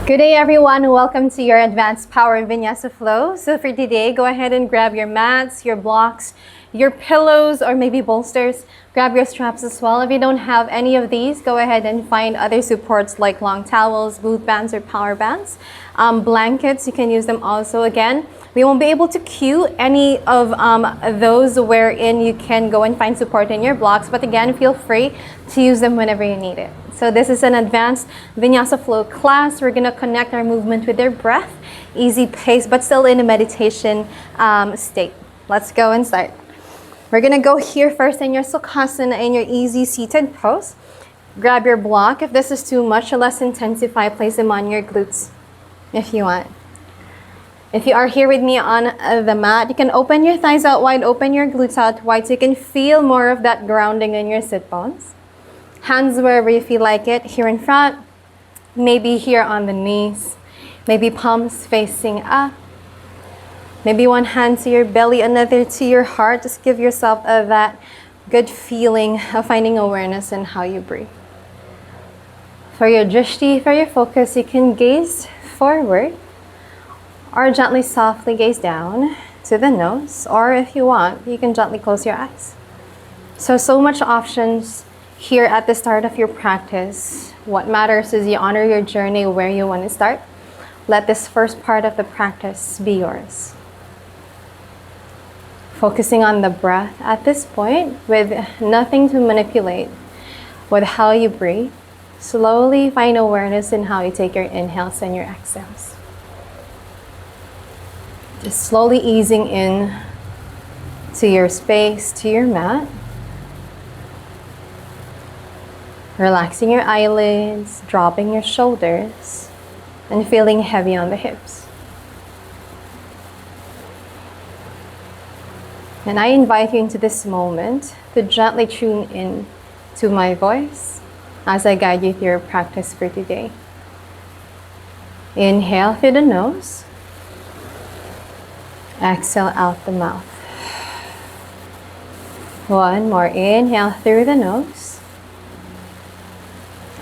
Good day everyone, welcome to your Advanced Power Vinyasa Flow. So for today, go ahead and grab your mats, your blocks, your pillows, or maybe bolsters. Grab your straps as well. If you don't have any of these, go ahead and find other supports like long towels, boot bands, or power bands. Blankets, you can use them also. Again, we won't be able to cue any of those wherein you can go and find support in your blocks, but again, feel free to use them whenever you need it. So this is an advanced Vinyasa flow class. We're gonna connect our movement with our breath, easy pace, but still in a meditation state. Let's go and start. We're gonna go here first in your Sukhasana, in your easy seated pose. Grab your block. If this is too much or less intensify, place them on your glutes if you want. If you are here with me on the mat, you can open your thighs out wide, open your glutes out wide so you can feel more of that grounding in your sit bones. Hands wherever you feel like it, here in front, maybe here on the knees, maybe palms facing up, maybe one hand to your belly, another to your heart. Just give yourself that good feeling of finding awareness in how you breathe. For your drishti, for your focus, you can gaze forward or gently softly gaze down to the nose, or if you want, you can gently close your eyes. So much options here at the start of your practice. What matters is you honor your journey where you want to start. Let this first part of the practice be yours. Focusing on the breath at this point with nothing to manipulate with how you breathe. Slowly find awareness in how you take your inhales and your exhales. Just slowly easing in to your space, to your mat. Relaxing your eyelids, dropping your shoulders, and feeling heavy on the hips. And I invite you into this moment to gently tune in to my voice as I guide you through your practice for today. Inhale through the nose. Exhale out the mouth. One more. Inhale through the nose.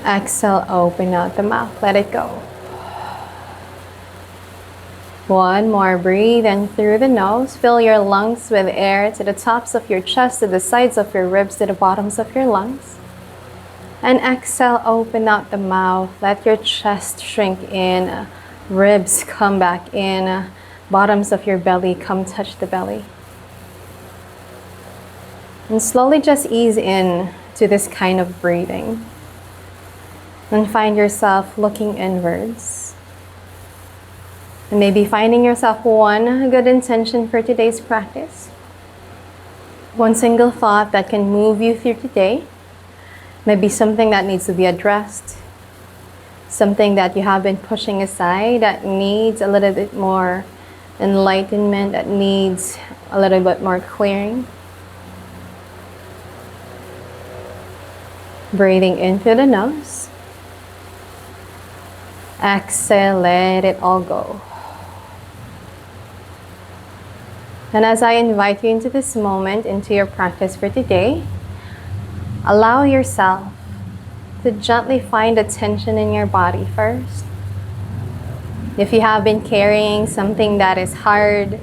Exhale, open out the mouth. Let it go. One more. Breathe in through the nose. Fill your lungs with air to the tops of your chest, to the sides of your ribs, to the bottoms of your lungs. And exhale, open out the mouth. Let your chest shrink in. Ribs come back in. Bottoms of your belly come touch the belly. And slowly just ease in to this kind of breathing. And find yourself looking inwards. And maybe finding yourself one good intention for today's practice. One single thought that can move you through today. Maybe something that needs to be addressed. Something that you have been pushing aside that needs a little bit more enlightenment, that needs a little bit more clearing. Breathing in through the nose. Exhale, let it all go. And as I invite you into this moment, into your practice for today, allow yourself to gently find a tension in your body first. If you have been carrying something that is hard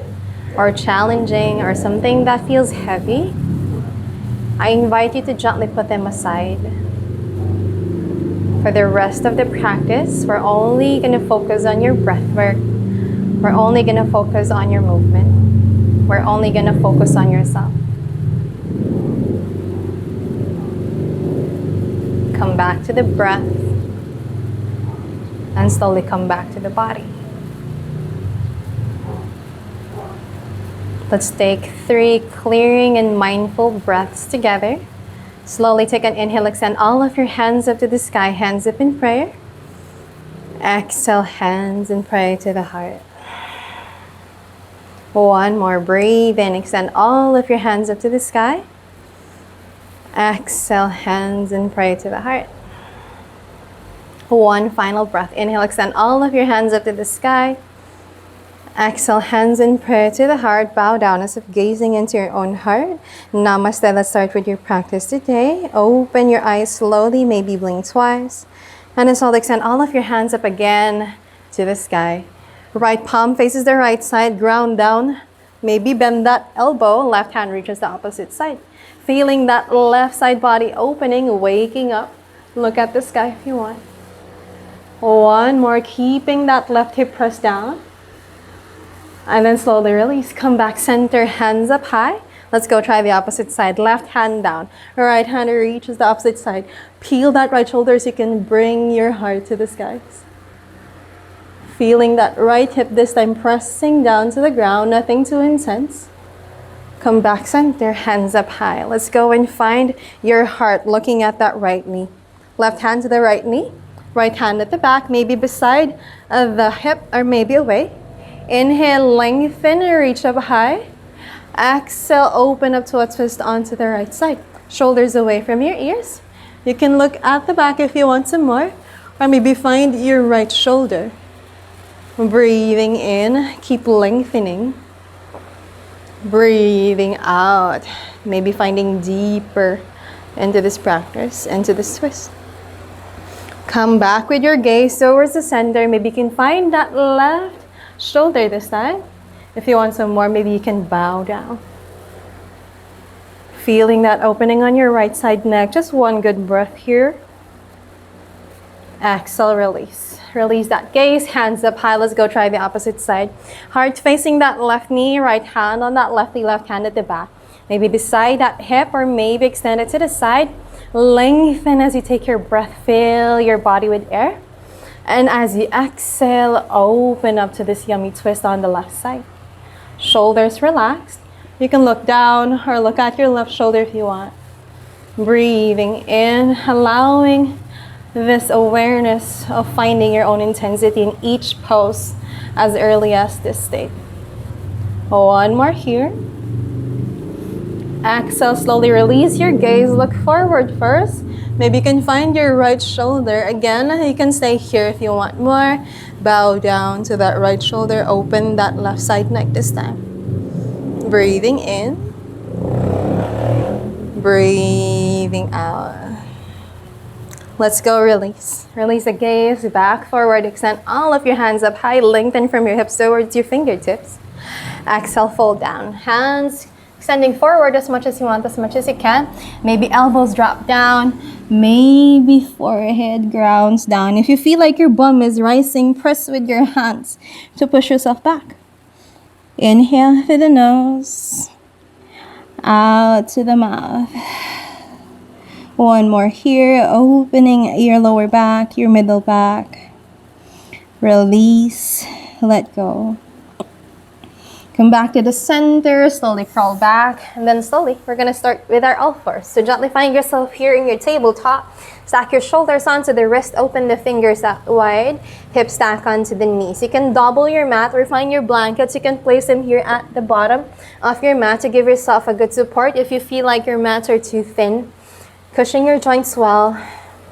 or challenging or something that feels heavy, I invite you to gently put them aside. For the rest of the practice, we're only going to focus on your breath work. We're only going to focus on your movement. We're only going to focus on yourself. Come back to the breath and slowly come back to the body. Let's take 3 clearing and mindful breaths together. Slowly take an inhale, extend all of your hands up to the sky, hands up in prayer. Exhale, hands and pray to the heart. One more, breathe in, extend all of your hands up to the sky. Exhale, hands and pray to the heart. One final breath, inhale, extend all of your hands up to the sky. Exhale, hands in prayer to the heart. Bow down as if gazing into your own heart. Namaste. Let's start with your practice today. Open your eyes slowly, maybe blink twice. And as well, extend all of your hands up again. to the sky. Right palm faces the right side, ground down. Maybe bend that elbow, left hand reaches the opposite side. Feeling that left side body opening, waking up. Look at the sky if you want. One more, keeping that left hip pressed down. And then slowly release. Come back center, hands up high. Let's go try the opposite side. Left hand down. Right hand reaches the opposite side. Peel that right shoulder so you can bring your heart to the skies. Feeling that right hip this time pressing down to the ground. Nothing too intense. Come back center, hands up high. Let's go and find your heart looking at that right knee. Left hand to the right knee. Right hand at the back, maybe beside the hip or maybe away. Inhale, lengthen, reach up high. Exhale, open up to a twist onto the right side. Shoulders away from your ears. You can look at the back if you want some more. Or maybe find your right shoulder. Breathing in, keep lengthening. Breathing out. Maybe finding deeper into this practice, into this twist. Come back with your gaze towards the center. Maybe you can find that left shoulder this time. If you want some more, maybe you can bow down. Feeling that opening on your right side neck. Just one good breath here. Exhale, release. Release that gaze, hands up high. Let's go try the opposite side. Heart facing that left knee, right hand on that left knee, left hand at the back. Maybe beside that hip or maybe extend it to the side. Lengthen as you take your breath. Fill your body with air. And as you exhale, open up to this yummy twist on the left side. Shoulders relaxed. You can look down or look at your left shoulder if you want. Breathing in, allowing this awareness of finding your own intensity in each pose as early as this state. One more here. Exhale, slowly release your gaze. Look forward first. Maybe you can find your right shoulder. Again, you can stay here if you want more. Bow down to that right shoulder. Open that left side neck this time. Breathing in. Breathing out. Let's go, release. Release the gaze, back, forward. Extend all of your hands up high. Lengthen from your hips towards your fingertips. Exhale, fold down. Hands extending forward as much as you want, as much as you can. Maybe elbows drop down. Maybe forehead grounds down. If you feel like your bum is rising, press with your hands to push yourself back. Inhale through the nose. Out to the mouth. One more here. Opening your lower back, your middle back. Release. Let go. Come back to the center, slowly crawl back, and then slowly we're gonna start with our all fours. So gently find yourself here in your tabletop. Stack your shoulders onto the wrist, open the fingers out wide, hips stack onto the knees. You can double your mat or find your blankets. You can place them here at the bottom of your mat to give yourself a good support. If you feel like your mats are too thin, cushion your joints well,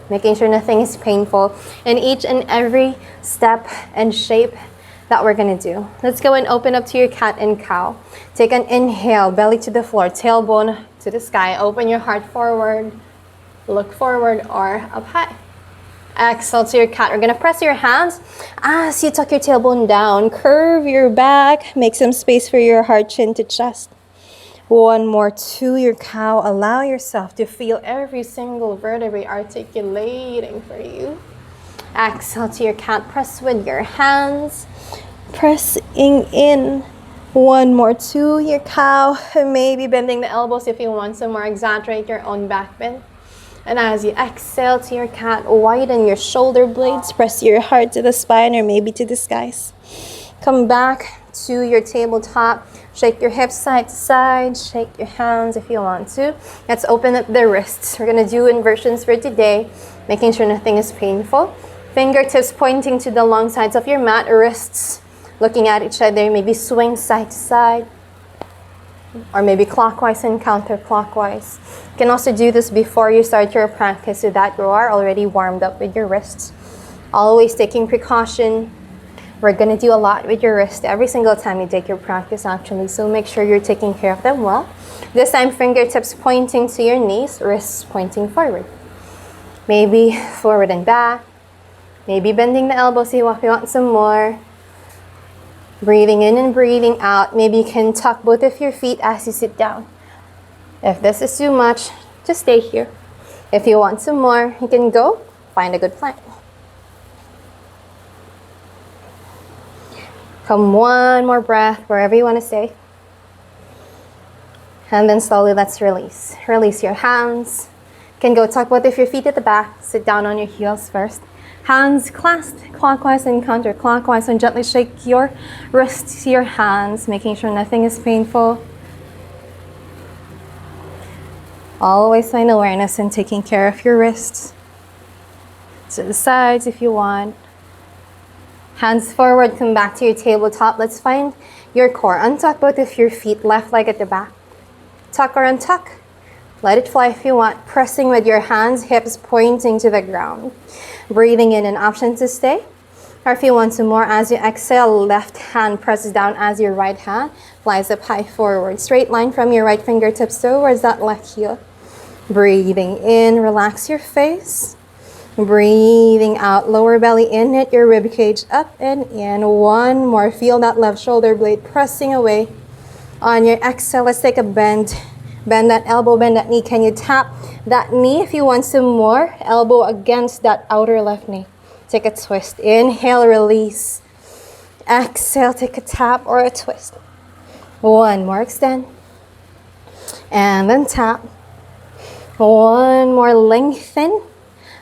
making sure nothing is painful in each and every step and shape that we're gonna do. Let's go and open up to your cat and cow. Take an inhale, belly to the floor, tailbone to the sky. Open your heart forward, look forward or up high. Exhale to your cat. We're gonna press your hands as you tuck your tailbone down. Curve your back, make some space for your heart, chin to chest. One more to your cow. Allow yourself to feel every single vertebrae articulating for you. Exhale to your cat. Press with your hands. Pressing in. One more to your cow. Maybe bending the elbows if you want some more. Exaggerate your own back bend. And as you exhale to your cat, widen your shoulder blades. Press your heart to the spine or maybe to the skies. Come back to your tabletop. Shake your hips side to side. Shake your hands if you want to. Let's open up the wrists. We're going to do inversions for today, making sure nothing is painful. Fingertips pointing to the long sides of your mat. Wrists looking at each other. Maybe swing side to side. Or maybe clockwise and counterclockwise. You can also do this before you start your practice so that you are already warmed up with your wrists. Always taking precaution. We're going to do a lot with your wrist every single time you take your practice actually, so make sure you're taking care of them well. This time fingertips pointing to your knees, wrists pointing forward. Maybe forward and back, Maybe bending the elbows if you want some more. Breathing in and breathing out. Maybe you can tuck both of your feet as you sit down. If this is too much, just stay here. If you want some more, you can go find a good plank. Come one more breath wherever you want to stay. And then slowly let's release. Release your hands. You can go tuck both of your feet at the back. Sit down on your heels first. Hands clasped clockwise and counterclockwise, and gently shake your wrists to your hands, making sure nothing is painful. Always find awareness in taking care of your wrists. To the sides if you want. Hands forward, come back to your tabletop. Let's find your core. Untuck both of your feet, left leg at the back. Tuck or untuck. Let it fly if you want. Pressing with your hands, hips pointing to the ground. Breathing in, an option to stay. Or if you want some more, as you exhale, left hand presses down as your right hand flies up high forward. Straight line from your right fingertips towards that left heel. Breathing in, relax your face. Breathing out, lower belly in, knit your rib cage up and in. One more, feel that left shoulder blade pressing away. On your exhale, let's take a bend. Bend that elbow, bend that knee. Can you tap that knee if you want some more? Elbow against that outer left knee. Take a twist. Inhale, release. Exhale, take a tap or a twist. One more, extend. And then tap. One more, lengthen.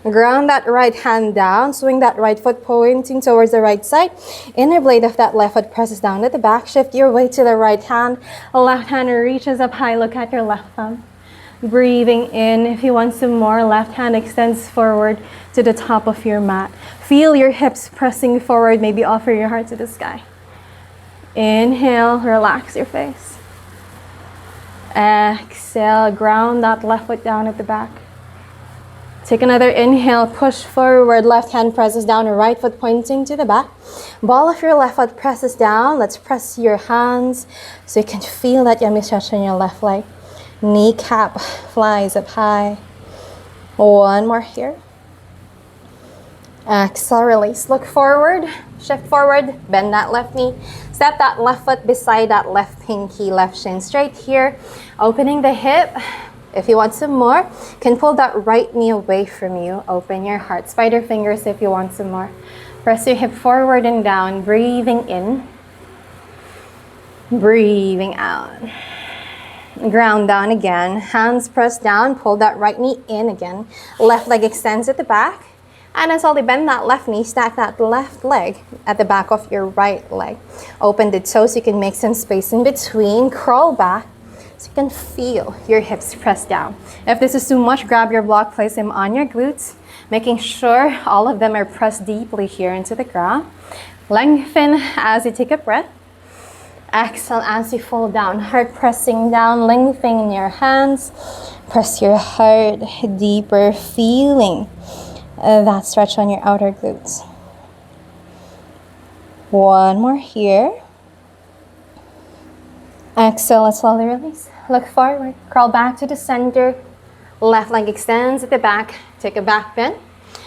Ground that right hand down. Swing that right foot pointing towards the right side. Inner blade of that left foot presses down at the back. Shift your weight to the right hand. Left hand reaches up high. Look at your left thumb. Breathing in. If you want some more, left hand extends forward to the top of your mat. Feel your hips pressing forward. Maybe offer your heart to the sky. Inhale, relax your face. Exhale, ground that left foot down at the back. Take another inhale, push forward, left hand presses down, right foot pointing to the back. Ball of your left foot presses down. Let's press your hands so you can feel that yummy stretch in your left leg. Kneecap flies up high. One more here. Exhale, release. Look forward, shift forward, bend that left knee. Step that left foot beside that left pinky, left shin straight here. Opening the hip. If you want some more, you can pull that right knee away from you. Open your heart. Spider fingers if you want some more. Press your hip forward and down. Breathing in. Breathing out. Ground down again. Hands pressed down. Pull that right knee in again. Left leg extends at the back. And then slowly bend that left knee. Stack that left leg at the back of your right leg. Open the toes so you can make some space in between. Crawl back. So you can feel your hips press down. If this is too much, grab your block, place them on your glutes, making sure all of them are pressed deeply here into the ground. Lengthen as you take a breath. Exhale as you fall down. Heart pressing down, lengthening your hands. Press your heart deeper, feeling that stretch on your outer glutes. One more here. Exhale and slowly release. Look forward. Crawl back to the center. Left leg extends at the back. Take a back bend.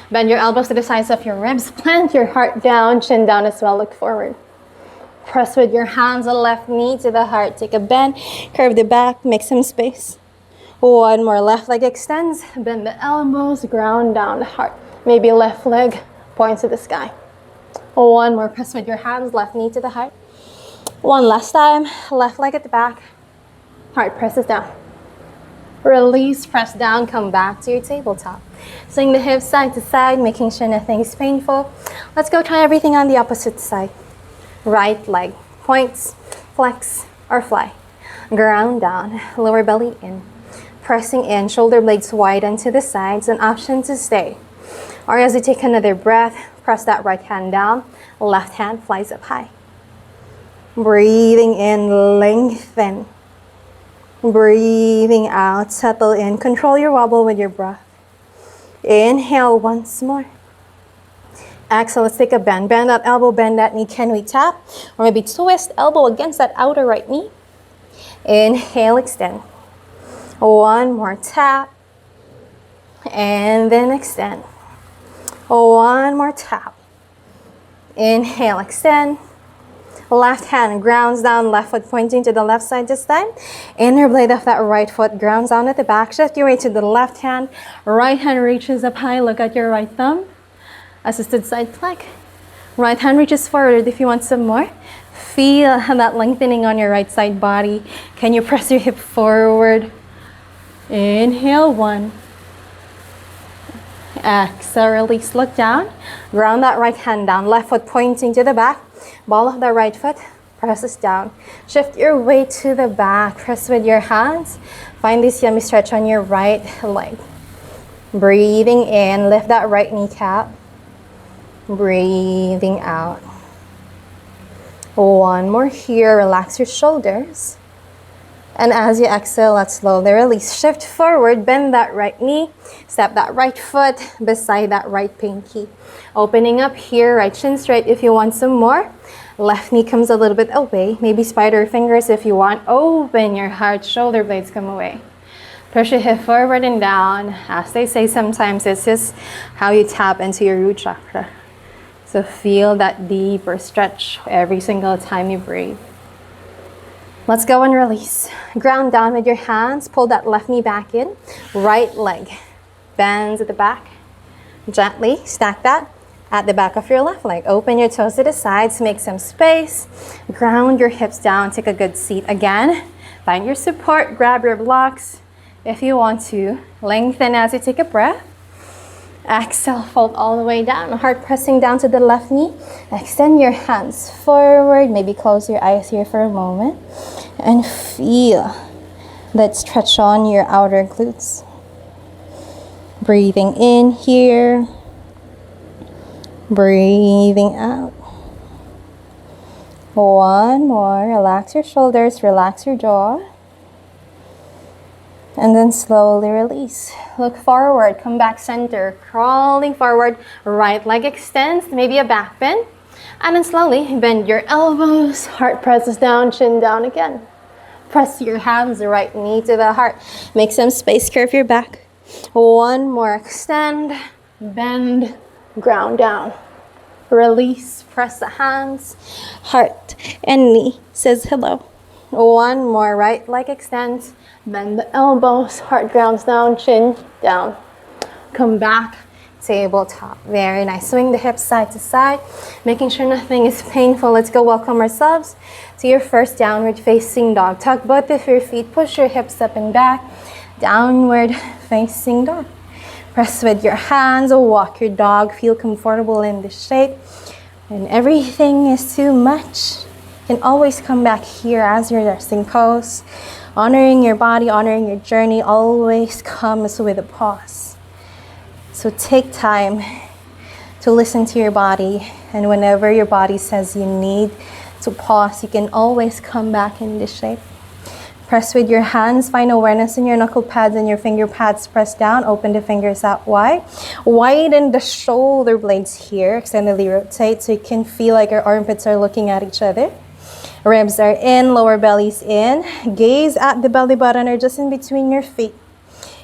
Bend your elbows to the sides of your ribs. Plant your heart down, chin down as well. Look forward. Press with your hands the left knee to the heart. Take a bend. Curve the back. Make some space. One more. Left leg extends. Bend the elbows. Ground down the heart. Maybe left leg points to the sky. One more. Press with your hands. Left knee to the heart. One last time, left leg at the back, heart presses down. Release, press down, come back to your tabletop. Swing the hips side to side, making sure nothing is painful. Let's go try everything on the opposite side. Right leg, points, flex, or fly. Ground down, lower belly in. Pressing in, shoulder blades widen to the sides, an option to stay. Or as you take another breath, press that right hand down, left hand flies up high. Breathing in, lengthen. Breathing out, settle in. Control your wobble with your breath. Inhale once more. Exhale, let's take a bend. Bend that elbow, bend that knee. Can we tap? Or maybe twist elbow against that outer right knee. Inhale, extend. One more tap. And then extend. One more tap. Inhale, extend. Left hand grounds down, left foot pointing to the left side this time. Inner blade of that right foot grounds down at the back. Shift your weight to the left hand. Right hand reaches up high. Look at your right thumb. Assisted side plank. Right hand reaches forward if you want some more. Feel that lengthening on your right side body. Can you press your hip forward? Inhale, 1. Exhale, release, look down. Ground that right hand down. Left foot pointing to the back. Ball of the right foot presses down. Shift your weight to the back. Press with your hands. Find this yummy stretch on your right leg. Breathing in, lift that right kneecap. Breathing out. One more here. Relax your shoulders. And as you exhale, let's slowly release. Shift forward, bend that right knee, step that right foot beside that right pinky. Opening up here, right shin straight if you want some more. Left knee comes a little bit away. Maybe spider fingers if you want. Open your heart, shoulder blades come away. Push your hip forward and down. As they say sometimes, it's just how you tap into your root chakra. So feel that deeper stretch every single time you breathe. Let's go and release. Ground down with your hands. Pull that left knee back in. Right leg bends at the back. Gently stack that at the back of your left leg. Open your toes to the sides. Make some space. Ground your hips down. Take a good seat again. Find your support. Grab your blocks. If you want to, lengthen as you take a breath. Exhale, fold all the way down. Heart pressing down to the left knee. Extend your hands forward. Maybe close your eyes here for a moment. And feel that stretch on your outer glutes. Breathing in here. Breathing out. One more. Relax your shoulders. Relax your jaw. And then slowly release. Look forward, come back center, crawling forward, right leg extends, maybe a back bend. And then slowly bend your elbows, heart presses down, chin down again. Press your hands, right knee to the heart. Make some space, curve your back. One more, extend, bend, ground down. Release, press the hands, heart and knee says hello. One more, right leg extends. Bend the elbows, heart grounds down, chin down. Come back, tabletop. Very nice. Swing the hips side to side, making sure nothing is painful. Let's go welcome ourselves to your first downward facing dog. Tuck both of your feet, push your hips up and back. Downward facing dog. Press with your hands or walk your dog. Feel comfortable in this shape. When everything is too much, you can always come back here as your resting pose. Honoring your body, honoring your journey always comes with a pause. So take time to listen to your body, and whenever your body says you need to pause, you can always come back in this shape. Press with your hands, find awareness in your knuckle pads and your finger pads. Press down, open the fingers out wide. Widen the shoulder blades here, extendedly rotate so you can feel like your armpits are looking at each other. Ribs are in, lower belly's in. Gaze at the belly button or just in between your feet.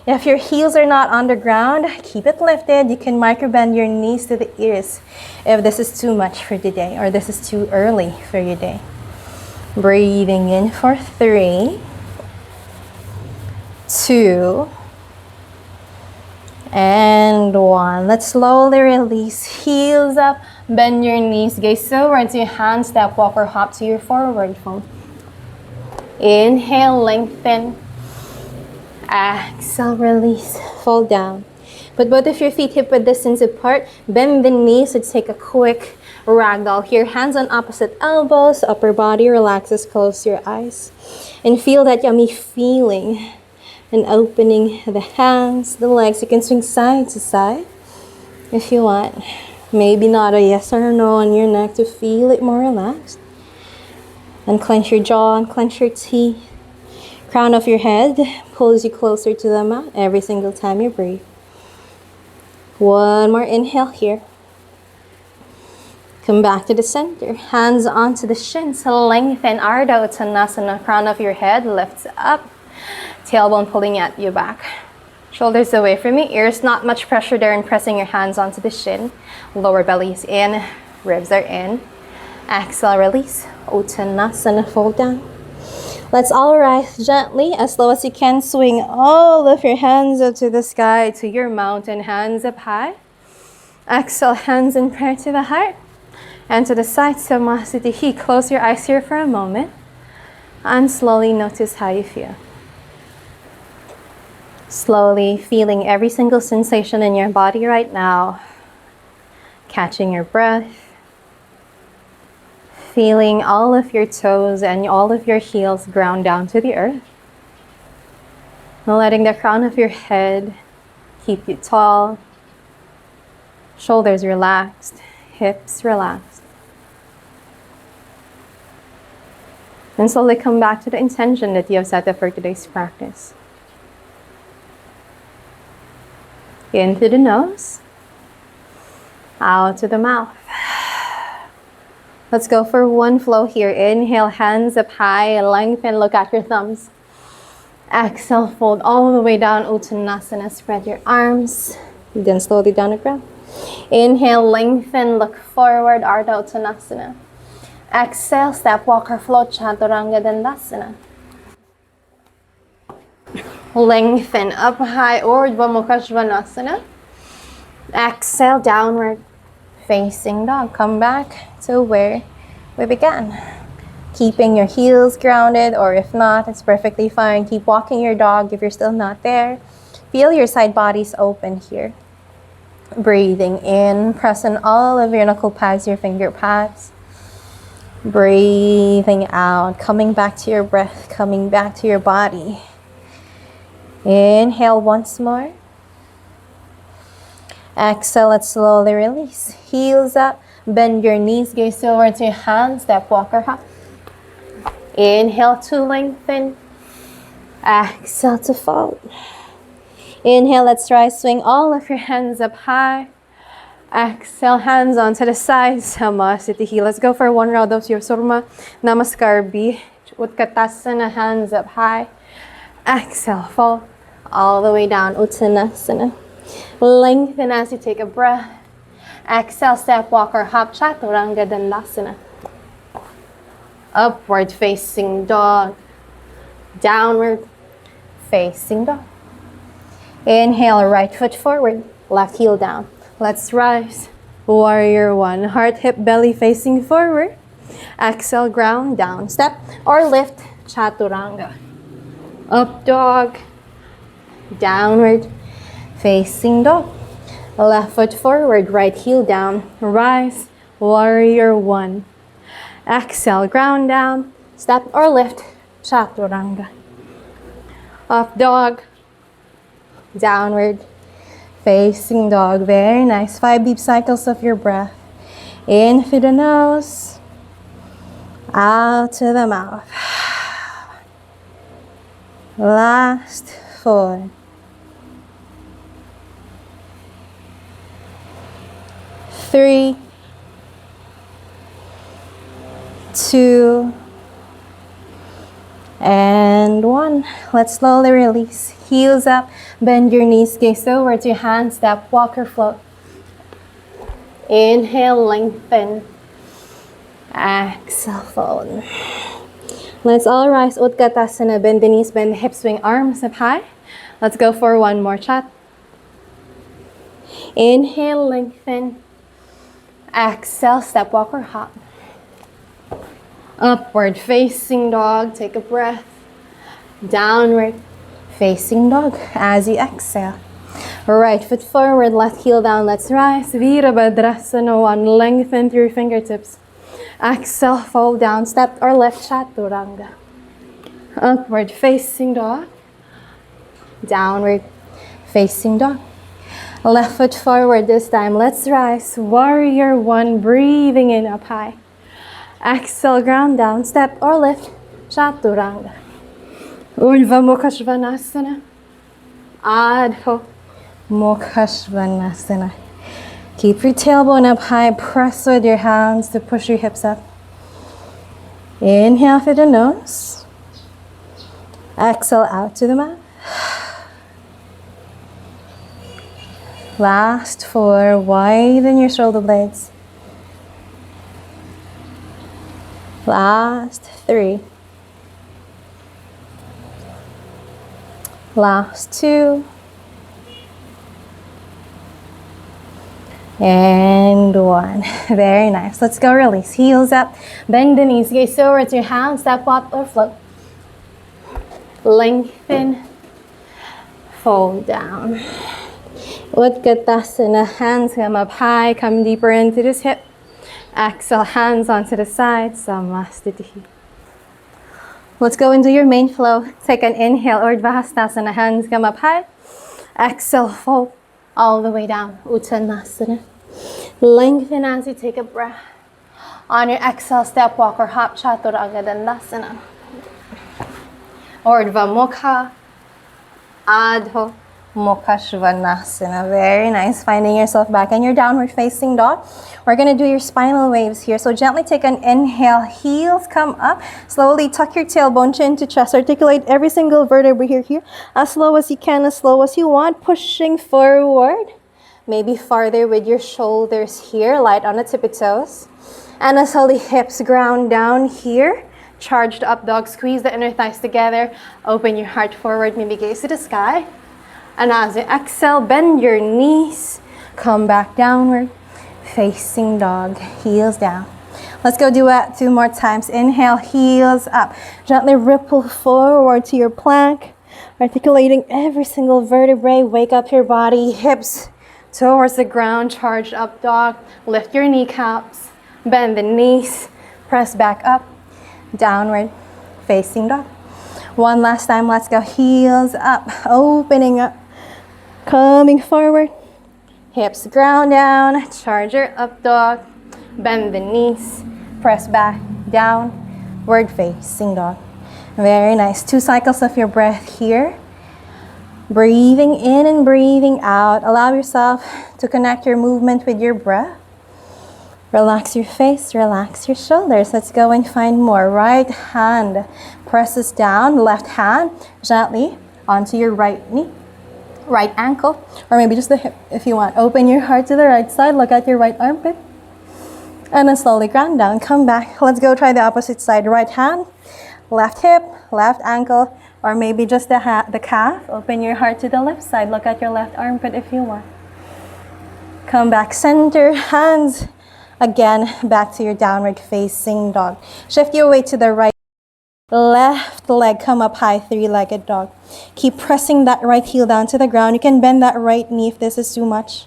If your heels are not on the ground, keep it lifted. You can micro bend your knees to the ears if this is too much for today or this is too early for your day. Breathing in for 3, 2, and 1. Let's slowly release. Heels up. Bend your knees, gaze forward to your hands, step, walk, or hop to your forward fold. Inhale, lengthen. Exhale, release, fold down. Put both of your feet hip-width distance apart. Bend the knees to take a quick ragdoll here. Hands on opposite elbows, upper body relaxes, close your eyes. And feel that yummy feeling. And opening the hands, the legs. You can swing side to side if you want. Maybe not a yes or a no on your neck to feel it more relaxed. Unclench your jaw, unclench your teeth. Crown of your head pulls you closer to the mat every single time you breathe. One more inhale here. Come back to the center. Hands onto the shins. Lengthen Ardha Uttanasana. Crown of your head lifts up. Tailbone pulling at your back. Shoulders away from your ears, not much pressure there, and pressing your hands onto the shin. Lower belly's in, ribs are in. Exhale, release. Uttanasana, fold down. Let's all rise gently, as slow as you can. Swing all of your hands up to the sky, to your mountain, hands up high. Exhale, hands in prayer to the heart. And to the side, Samasthiti. Close your eyes here for a moment. And slowly notice how you feel. Slowly feeling every single sensation in your body right now. Catching your breath. Feeling all of your toes and all of your heels ground down to the earth. And letting the crown of your head keep you tall. Shoulders relaxed. Hips relaxed. And slowly come back to the intention that you have set up for today's practice. In through the nose, out to the mouth. Let's go for one flow here. Inhale, hands up high, lengthen, look at your thumbs. Exhale, fold all the way down, Uttanasana, spread your arms. Then slowly down the ground. Inhale, lengthen, look forward, Ardha Uttanasana. Exhale, step, walker, float, Chaturanga, Dandasana. Lengthen up high, Urdhva Mukha Svanasana. Exhale, downward facing dog. Come back to where we began. Keeping your heels grounded, or if not, it's perfectly fine. Keep walking your dog if you're still not there. Feel your side bodies open here. Breathing in, press on all of your knuckle pads, your finger pads. Breathing out, coming back to your breath, coming back to your body. Inhale once more. Exhale, let's slowly release. Heels up, bend your knees, gaze over to your hands, step, walker, hop. Inhale to lengthen. Exhale to fold. Inhale, let's rise, swing all of your hands up high. Exhale, hands onto the sides. Samasthiti. Let's go for one round of your Surma Namaskar B. Utkatasana, hands up high. Exhale, fold all the way down, Uttanasana. Lengthen as you take a breath. Exhale, step, walk or hop, Chaturanga, Dandasana. Upward facing dog. Downward facing dog. Inhale, right foot forward, left heel down. Let's rise. Warrior one. Heart, hip, belly facing forward. Exhale, ground down. Step or lift, Chaturanga. Up dog. Downward facing dog. Left foot forward, right heel down. Rise. Warrior one. Exhale, ground down. Step or lift, Chaturanga. Up dog. Downward facing dog. Very nice. 5 deep cycles of your breath. In through the nose. Out to the mouth. Last 4. 3. 2. And 1. Let's slowly release. Heels up. Bend your knees. Gaze over to your hands. Step, walk or float. Inhale, lengthen. Exhale, fold. Let's all rise. Utkatasana. Bend the knees, bend the hips, swing arms up high. Let's go for one more chat. Inhale, lengthen. Exhale, step, walk or hop. Upward facing dog. Take a breath. Downward facing dog as you exhale. Right foot forward, left heel down. Let's rise. Virabhadrasana 1. Lengthen through your fingertips. Exhale, fold down. Step or lift, Chaturanga. Upward facing dog. Downward facing dog. Left foot forward this time. Let's rise. Warrior 1. Breathing in up high. Exhale, ground down. Step or lift, Chaturanga. Urdhva Mukha Svanasana. Adho Mukha Svanasana. Keep your tailbone up high. Press with your hands to push your hips up. Inhale through the nose. Exhale out to the mouth. Last 4, widen your shoulder blades. Last 3. Last 2. And 1. Very nice. Let's go, release. Heels up, bend the knees, gaze towards your hands, step up or float. Lengthen, fold down. Utkatasana, hands come up high, come deeper into this hip. Exhale, hands onto the side, Samastiti. Let's go into your main flow. Take an inhale, Urdhva, hands come up high. Exhale, fold all the way down, Uttanasana. Lengthen as you take a breath. On your exhale, step, walk or hop, Chaturanga, Dandasana. Urdhva Mukha, Adho Mukha Svanasana. Very nice. Finding yourself back in your downward facing dog. We're going to do your spinal waves here. So gently take an inhale. Heels come up. Slowly tuck your tailbone, chin to chest. Articulate every single vertebra here. As slow as you can, as slow as you want. Pushing forward. Maybe farther with your shoulders here. Light on the tippy toes. And as slowly hips ground down here. Charged up dog. Squeeze the inner thighs together. Open your heart forward. Maybe gaze to the sky. And as you exhale, bend your knees. Come back downward. Facing dog. Heels down. Let's go do it 2 more times. Inhale, heels up. Gently ripple forward to your plank. Articulating every single vertebrae. Wake up your body. Hips towards the ground. Charged up dog. Lift your kneecaps. Bend the knees. Press back up. Downward facing dog. One last time. Let's go. Heels up. Opening up. Coming forward. Hips ground down. Charge your up dog. Bend the knees. Press back. Downward facing dog. Very nice. 2 cycles of your breath here. Breathing in and breathing out. Allow yourself to connect your movement with your breath. Relax your face, relax your shoulders. Let's go and find more. Right hand presses down, left hand gently onto your right knee, right ankle, or maybe just the hip if you want. Open your heart to the right side, look at your right armpit, and then slowly ground down. Come back. Let's go try the opposite side. Right hand, left hip, left ankle, or maybe just the calf. Open your heart to the left side, look at your left armpit if you want. Come back, center, hands. Again, back to your downward facing dog. Shift your weight to the right. Left leg come up high, 3-legged dog. Keep pressing that right heel down to the ground. You can bend that right knee if this is too much.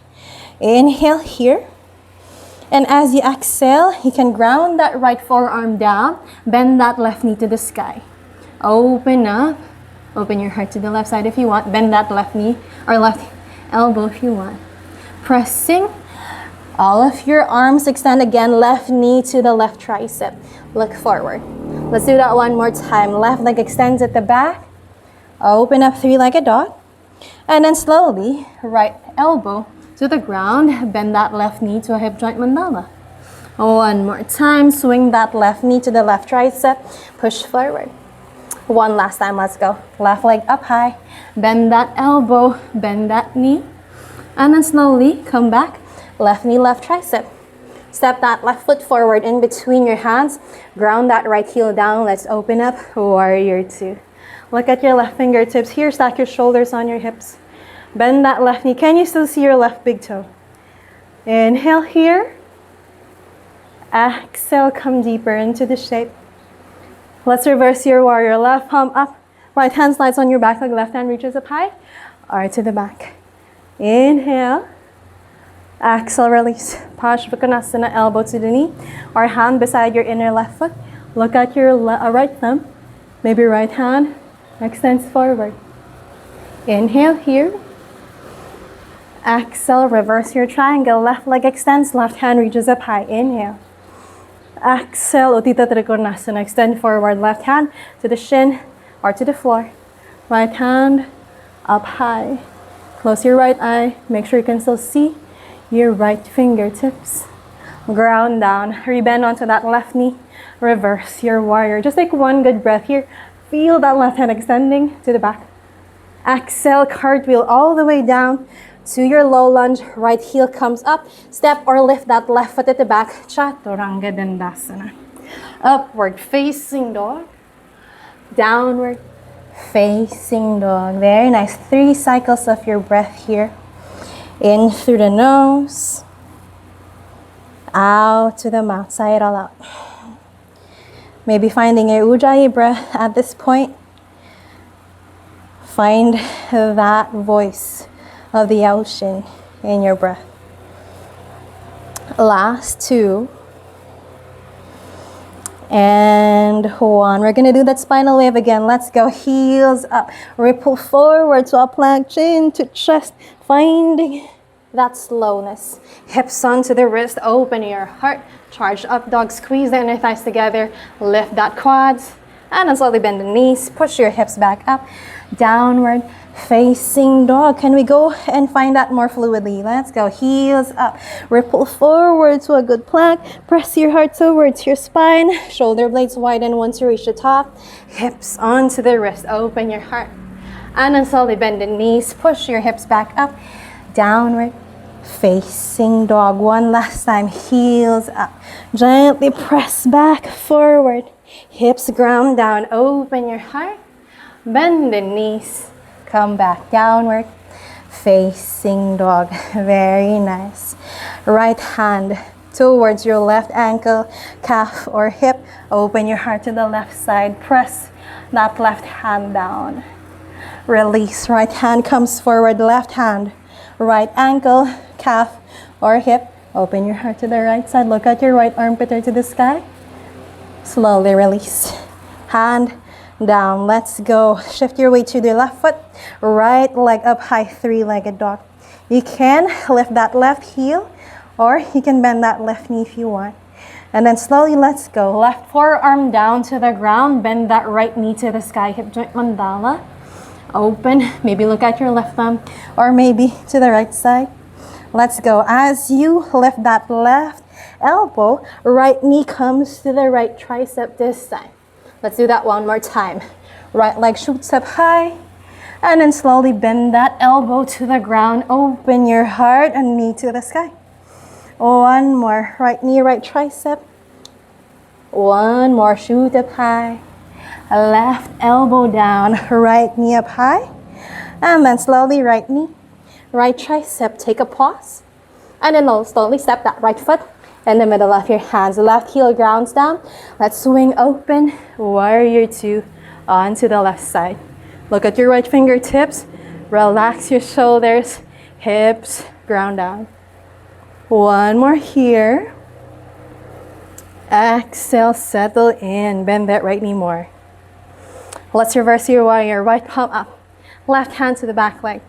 Inhale here. And as you exhale, you can ground that right forearm down. Bend that left knee to the sky. Open up. Open your heart to the left side if you want. Bend that left knee or left elbow if you want. Pressing. All of your arms extend again, left knee to the left tricep. Look forward. Let's do that one more time. Left leg extends at the back. Open up, 3-legged dog. And then slowly, right elbow to the ground. Bend that left knee to a hip joint mandala. One more time. Swing that left knee to the left tricep. Push forward. One last time, let's go. Left leg up high. Bend that elbow, bend that knee. And then slowly come back. Left knee, left tricep. Step that left foot forward in between your hands. Ground that right heel down. Let's open up. Warrior 2. Look at your left fingertips. Here, stack your shoulders on your hips. Bend that left knee. Can you still see your left big toe? Inhale here. Exhale, come deeper into the shape. Let's reverse your warrior. Left palm up. Right hand slides on your back leg. Left hand reaches up high or to the back. Inhale. Exhale, release. Parsvakonasana, elbow to the knee. Or hand beside your inner left foot. Look at your right thumb. Maybe right hand extends forward. Inhale here. Exhale, reverse your triangle. Left leg extends, left hand reaches up high. Inhale. Exhale, Utthita Trikonasana. Extend forward, left hand to the shin or to the floor. Right hand up high. Close your right eye. Make sure you can still see your right fingertips. Ground down. Rebend onto that left knee. Reverse your warrior. Just take one good breath here. Feel that left hand extending to the back. Exhale, cartwheel all the way down. to your low lunge. Right heel comes up. Step or lift that left foot at the back. Chaturanga Dandasana. Upward facing dog. Downward facing dog. Very nice. 3 cycles of your breath here. In through the nose. Out to the mouth. Sigh it all out. Maybe finding your Ujjayi breath at this point. Find that voice of the ocean in your breath. Last 2. And 1. We're gonna do that spinal wave again. Let's go. Heels up. Ripple forward to a plank, chin to chest. Finding that slowness. Hips onto the wrist. Open your heart. Charge up dog. Squeeze the inner thighs together. Lift that quads. And then slowly bend the knees. Push your hips back up. Downward facing dog. Can we go and find that more fluidly? Let's go. Heels up. Ripple forward to a good plank. Press your heart towards your spine. Shoulder blades widen once you reach the top. Hips onto the wrist. Open your heart. And then slowly bend the knees. Push your hips back up. Downward facing dog. One last time. Heels up. Gently press back forward. Hips ground down. Open your heart. Bend the knees. Come back. Downward facing dog. Very nice. Right hand towards your left ankle, calf or hip. Open your heart to the left side. Press that left hand down. Release. Right hand comes forward. Left hand. Right ankle, calf or hip. Open your heart to the right side. Look at your right armpit or to the sky. Slowly release. Hand down. Let's go. Shift your weight to the left foot. Right leg up high, 3-legged dog. You can lift that left heel or you can bend that left knee if you want. And then slowly, let's go. Left forearm down to the ground. Bend that right knee to the sky. Hip joint mandala. Open. Maybe look at your left thumb or maybe to the right side. Let's go. As you lift that left elbow, right knee comes to the right tricep this time. Let's do that one more time. Right leg shoots up high. And then slowly bend that elbow to the ground. Open your heart and knee to the sky. One more. Right knee, right tricep. One more. Shoot up high. Left elbow down. Right knee up high. And then slowly right knee, right tricep. Take a pause. And then slowly step that right foot in the middle of your hands. Left heel grounds down. Let's swing open. Warrior 2 onto the left side. Look at your right fingertips. Relax your shoulders. Hips ground down. One more here. Exhale, settle in. Bend that right knee more. Let's reverse your warrior. Right palm up. Left hand to the back leg.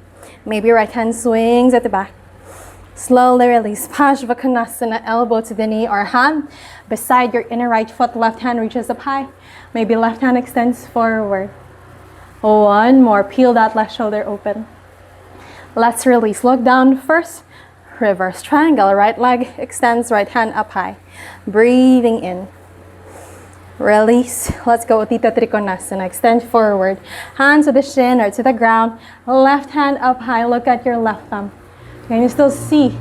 Maybe right hand swings at the back. Slowly release. Parsvakonasana, elbow to the knee or hand beside your inner right foot. Left hand reaches up high. Maybe left hand extends forward. One more. Peel that left shoulder open. Let's release. Look down first. Reverse triangle. Right leg extends, right hand up high. Breathing in. Release. Let's go. Utthita Trikonasana. Extend forward. Hand to the shin or to the ground. Left hand up high. Look at your left thumb. Can you still see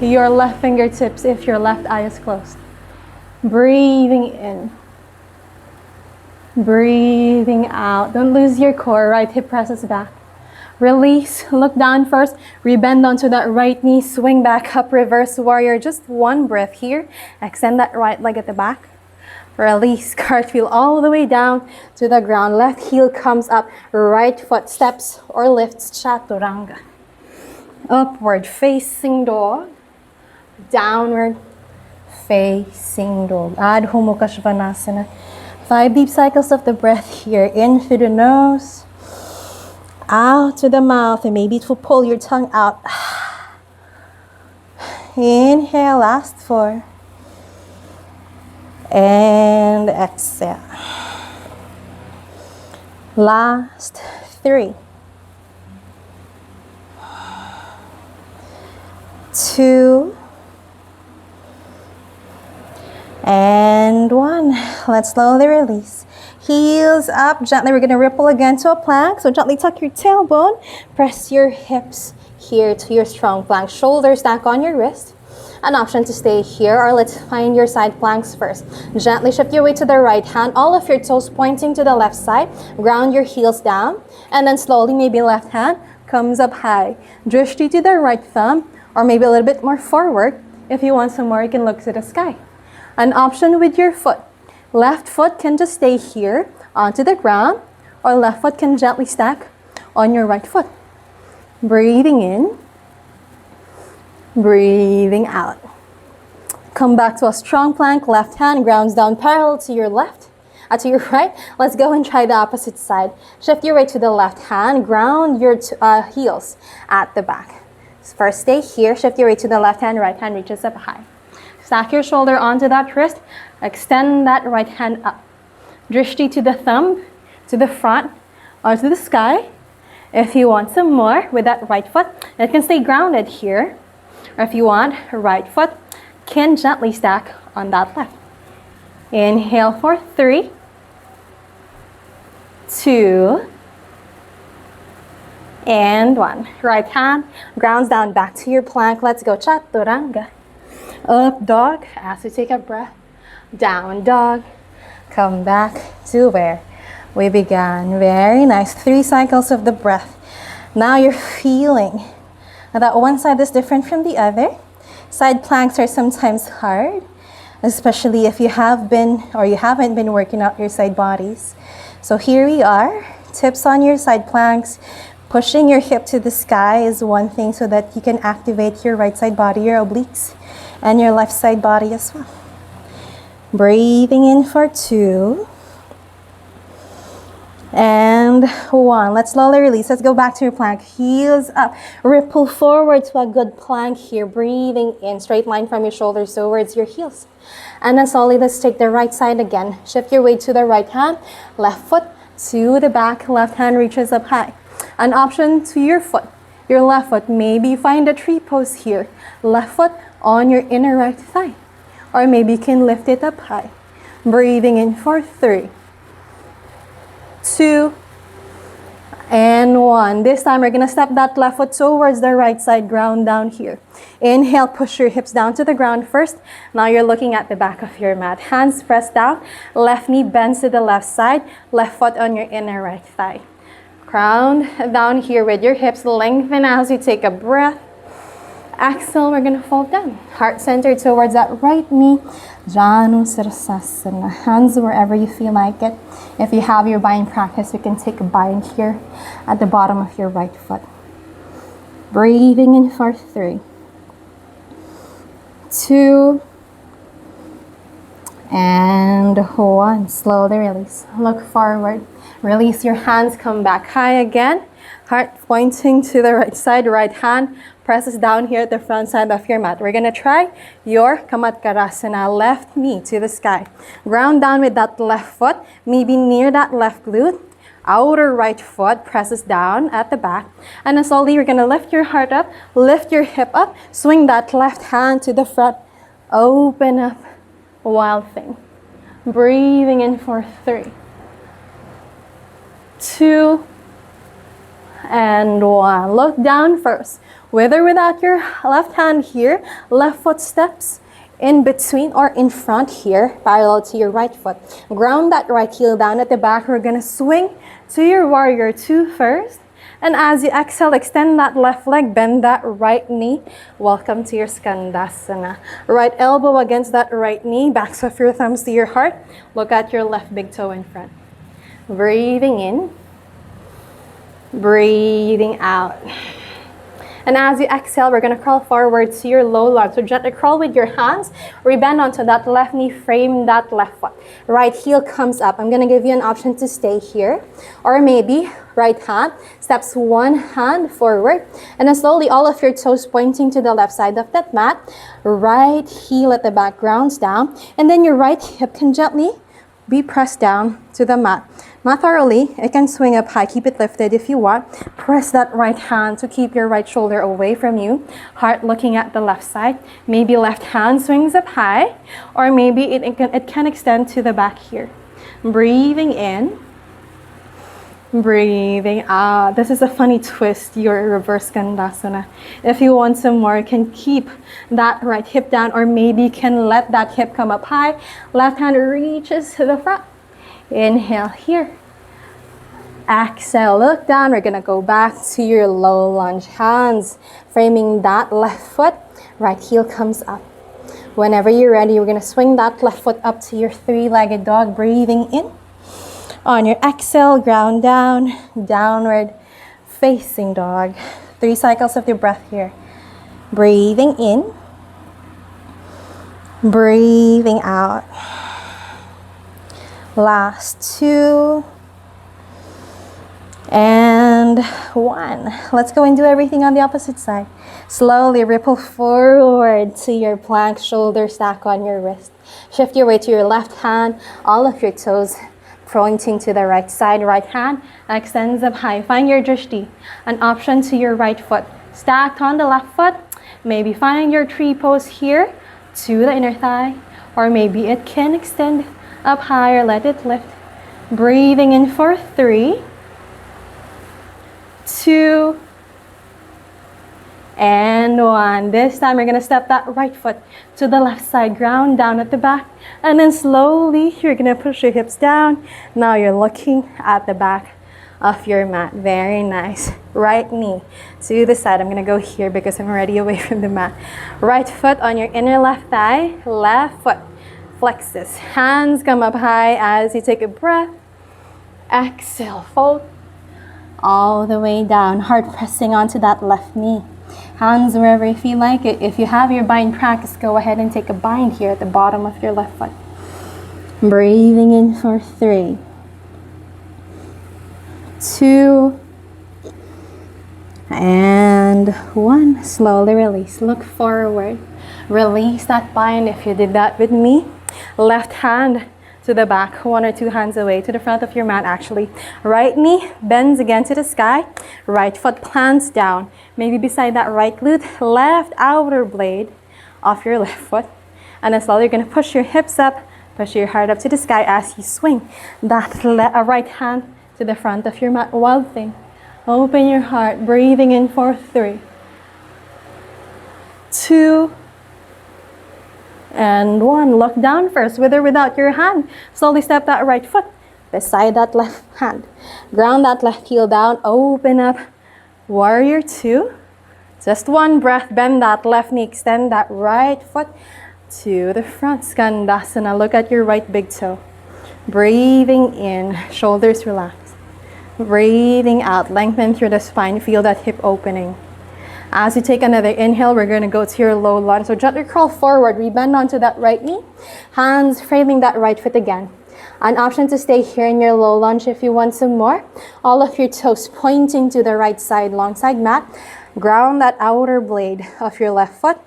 your left fingertips if your left eye is closed? Breathing in. Breathing out. Don't lose your core. Right hip presses back. Release. Look down first. Rebend onto that right knee. Swing back up. Reverse warrior. Just one breath here. Extend that right leg at the back. Release. Cartwheel all the way down to the ground. Left heel comes up. Right foot steps or lifts. Chaturanga. Upward facing dog. Downward facing dog. Adho Mukha Svanasana. 5 deep cycles of the breath here. In through the nose. Out to the mouth. And maybe it will pull your tongue out. Inhale. Last 4. And exhale. Last 3. 2. And 1. Let's slowly release. Heels up. Gently, we're going to ripple again to a plank. So gently tuck your tailbone. Press your hips here to your strong plank. Shoulders stack on your wrist. An option to stay here, or let's find your side planks first. Gently shift your weight to the right hand, all of your toes pointing to the left side. Ground your heels down, and then slowly, maybe left hand comes up high. Drishti to the right thumb, or maybe a little bit more forward. If you want some more, you can look to the sky. An option with your foot. Left foot can just stay here onto the ground, or left foot can gently stack on your right foot. Breathing in. Breathing out. Come back to a strong plank. Left hand grounds down parallel to your left, to your right. Let's go and try the opposite side. Shift your weight to the left hand. Ground your heels at the back. First, stay here. Shift your weight to the left hand. Right hand reaches up high. Stack your shoulder onto that wrist. Extend that right hand up. Drishti to the thumb, to the front, or to the sky. If you want some more with that right foot, it can stay grounded here. Or if you want, right foot can gently stack on that left. Inhale for 3, 2, and 1. Right hand grounds down back to your plank. Let's go Chaturanga. Up dog as you take a breath. Down dog. Come back to where we began. Very nice. 3 cycles of the breath. Now you're feeling that one side is different from the other. Side planks are sometimes hard, especially if you have been or you haven't been working out your side bodies. So here we are. Tips on your side planks. Pushing your hip to the sky is one thing so that you can activate your right side body, your obliques, and your left side body as well. Breathing in for 2. And 1. Let's slowly release. Let's go back to your plank. Heels up. Ripple forward to a good plank here. Breathing in. Straight line from your shoulders towards your heels. And then slowly, let's take the right side again. Shift your weight to the right hand. Left foot to the back. Left hand reaches up high. An option to your foot. Your left foot. Maybe find a tree pose here. Left foot on your inner right thigh. Or maybe you can lift it up high. Breathing in for 3, 2, and 1. This time we're gonna step that left foot towards the right side, ground down here. Inhale, push your hips down to the ground first. Now you're looking at the back of your mat. Hands pressed down, left knee bends to the left side, left foot on your inner right thigh. Ground down here with your hips, lengthen as you take a breath. Exhale, we're gonna fold down. Heart centered towards that right knee. Janu Sirsasana. Hands wherever you feel like it. If you have your bind practice, you can take a bind here at the bottom of your right foot. Breathing in for 3, 2, and 1. Slowly release. Look forward. Release your hands. Come back high again. Heart pointing to the right side. Right hand presses down here at the front side of your mat. We're gonna try your Kamatkarasana. Left knee to the sky. Ground down with that left foot, maybe near that left glute. Outer right foot presses down at the back. And then slowly you're gonna lift your heart up, lift your hip up, swing that left hand to the front. Open up, wild thing. Breathing in for 3, 2, and 1. Look down first. With or without your left hand here, left foot steps in between or in front here, parallel to your right foot. Ground that right heel down at the back. We're gonna swing to your warrior 2 first. And as you exhale, extend that left leg, bend that right knee. Welcome to your Skandasana. Right elbow against that right knee, backs of your thumbs to your heart. Look at your left big toe in front. Breathing in. Breathing out. And as you exhale, we're gonna crawl forward to your low lunge. So gently crawl with your hands, rebend onto that left knee, frame that left foot. Right heel comes up. I'm gonna give you an option to stay here. Or maybe right hand steps one hand forward. And then slowly all of your toes pointing to the left side of that mat. Right heel at the back grounds down. And then your right hip can gently be pressed down to the mat. Not thoroughly, it can swing up high, keep it lifted if you want. Press that right hand to keep your right shoulder away from you. Heart looking at the left side. Maybe left hand swings up high, or maybe it can extend to the back here. Breathing in, Breathing out. This is a funny twist, your reverse Skandasana. If you want some more, you can keep that right hip down, or maybe you can let that hip come up high. Left hand reaches to the front. Inhale here. Exhale, look down. We're gonna go back to your low lunge. Hands framing that left foot. Right heel comes up. Whenever you're ready, we're gonna swing that left foot up to your three-legged dog. Breathing in. On your exhale, ground down, downward facing dog. 3 cycles of your breath here. Breathing in. Breathing out. Last 2. And 1. Let's go and do everything on the opposite side. Slowly ripple forward to your plank, shoulder stack on your wrist. Shift your weight to your left hand, all of your toes pointing to the right side. Right hand extends up high. Find your drishti, an option to your right foot. Stacked on the left foot. Maybe find your tree pose here to the inner thigh, or maybe it can extend up higher. Let it lift. Breathing in for 3, 2, and 1. This time we're gonna step that right foot to the left side, ground down at the back, and then slowly you're gonna push your hips down. Now you're looking at the back of your mat. Very nice. Right knee to the side. I'm gonna go here because I'm already away from the mat. Right foot on your inner left thigh, left foot flexes. Hands come up high as you take a breath. Exhale, fold all the way down. Hard pressing onto that left knee. Hands wherever you feel like it. If you have your bind practice, go ahead and take a bind here at the bottom of your left foot. Breathing in for 3, 2, and 1. Slowly release. Look forward. Release that bind if you did that with me. Left hand to the back, 1 or 2 hands away to the front of your mat actually. Right knee bends again to the sky. Right foot plants down, maybe beside that right glute. Left outer blade of your left foot. And then slowly you're gonna push your hips up, push your heart up to the sky as you swing that right hand to the front of your mat. Wild thing. Open your heart, breathing in for 3, 2, and 1. Look down first, with or without your hand. Slowly step that right foot beside that left hand. Ground that left heel down, open up. Warrior 2. Just 1 breath, bend that left knee, extend that right foot to the front. Skandasana, look at your right big toe. Breathing in, shoulders relax. Breathing out, lengthen through the spine, feel that hip opening. As you take another inhale, we're going to go to your low lunge. So gently crawl forward, we bend onto that right knee. Hands framing that right foot again. An option to stay here in your low lunge if you want some more. All of your toes pointing to the right side, long side mat. Ground that outer blade of your left foot.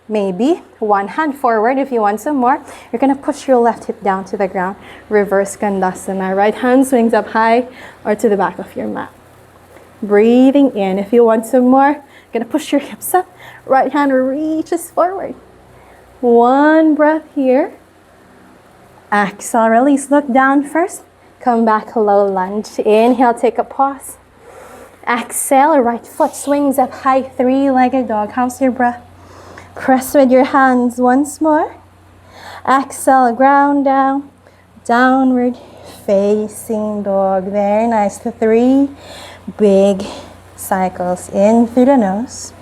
Maybe 1 hand forward if you want some more. You're going to push your left hip down to the ground. Reverse Skandasana. Right hand swings up high or to the back of your mat. Breathing in. If you want some more, gonna push your hips up. Right hand reaches forward. 1 breath here. Exhale, release. Look down first. Come back, low lunge. Inhale, take a pause. Exhale, right foot swings up high, 3-legged dog. How's your breath? Press with your hands once more. Exhale, ground down. Downward facing dog. Very nice. 3 big cycles. In through the nose,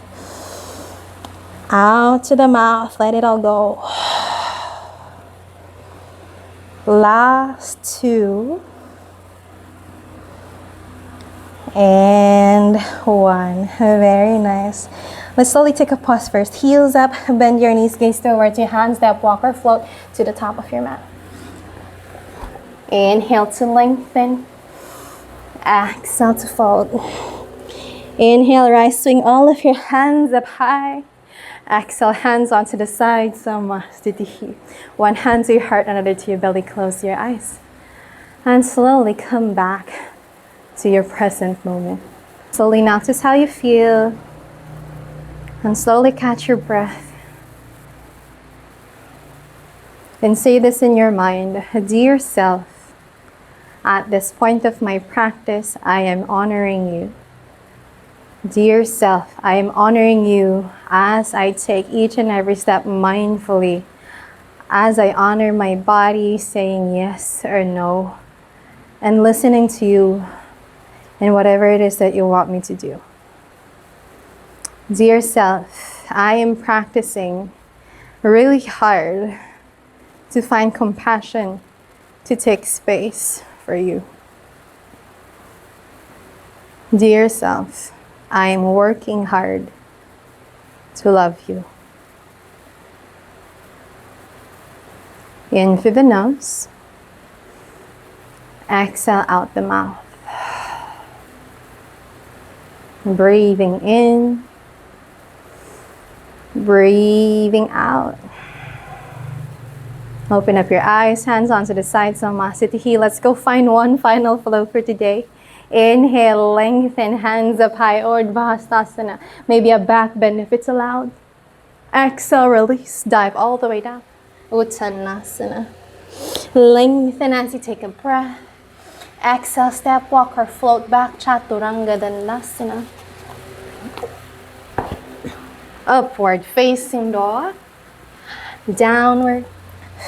out to the mouth, let it all go. Last 2, and 1. Very nice. Let's slowly take a pause first. Heels up, bend your knees, gaze towards your hands, step, walk or float to the top of your mat. Inhale to lengthen. Exhale to fold. Inhale, rise, swing all of your hands up high. Exhale, hands onto the side. Samastitihi. 1 hand to your heart, another to your belly. Close your eyes. And slowly come back to your present moment. Slowly notice how you feel. And slowly catch your breath. Then say this in your mind. Dear self, At this point of my practice, I am honoring you. Dear self, I am honoring you as I take each and every step mindfully, as I honor my body saying yes or no, and listening to you in whatever it is that you want me to do. Dear self, I am practicing really hard to find compassion, to take space for you. Dear self, I am working hard to love you. In through the nose, exhale out the mouth. Breathing in, breathing out. Open up your eyes, hands onto the sides, Samasthiti. Let's go find one final flow for today. Inhale, lengthen, hands up high, Urdhva. Maybe a back bend if it's allowed. Exhale, release, dive all the way down. Uttanasana. Lengthen as you take a breath. Exhale, step, walk or float back, Chaturanga Dandasana. Upward facing dog. Downward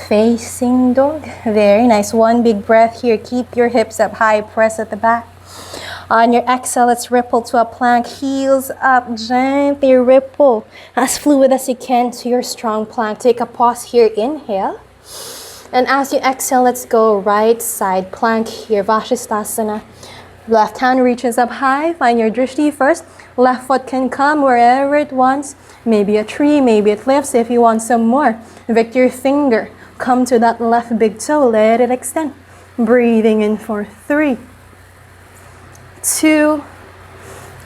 facing dog. Very nice. One big breath here. Keep your hips up high, press at the back. On your exhale, let's ripple to a plank. Heels up, gently ripple as fluid as you can to your strong plank. Take a pause here. Inhale. And as you exhale, let's go right side plank here. Vashisthasana. Left hand reaches up high. Find your drishti first. Left foot can come wherever it wants. Maybe a tree, maybe it lifts if you want some more. Victory finger. Come to that left big toe. Let it extend. Breathing in for 3, 2,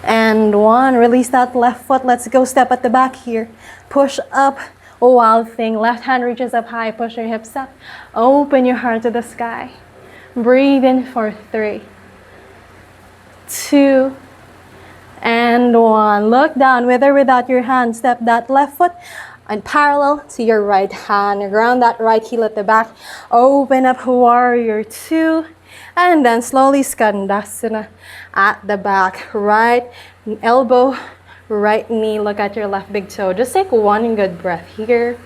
and 1. Release that left foot. Let's go step at the back here. Push up. Wild thing. Left hand reaches up high. Push your hips up. Open your heart to the sky. Breathe in for 3, 2, and 1. Look down with or without your hand. Step that left foot and parallel to your right hand. Ground that right heel at the back. Open up warrior 2. And then slowly Skandasana at the back. Right elbow, right knee. Look at your left big toe. Just take one good breath here.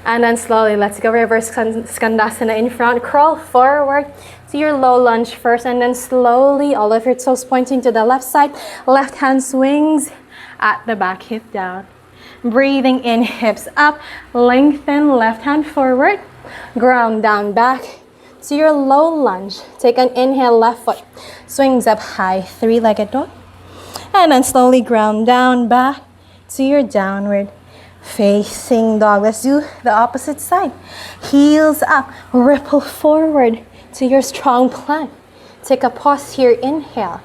And then slowly, let's go reverse Skandasana in front. Crawl forward to your low lunge first. And then slowly, all of your toes pointing to the left side. Left hand swings at the back, hip down. Breathing in, hips up. Lengthen, left hand forward. Ground down back to your low lunge. Take an inhale, left foot swings up high, 3-legged dog. And then slowly ground down back to your downward facing dog. Let's do the opposite side. Heels up, ripple forward to your strong plank. Take a pause here, inhale.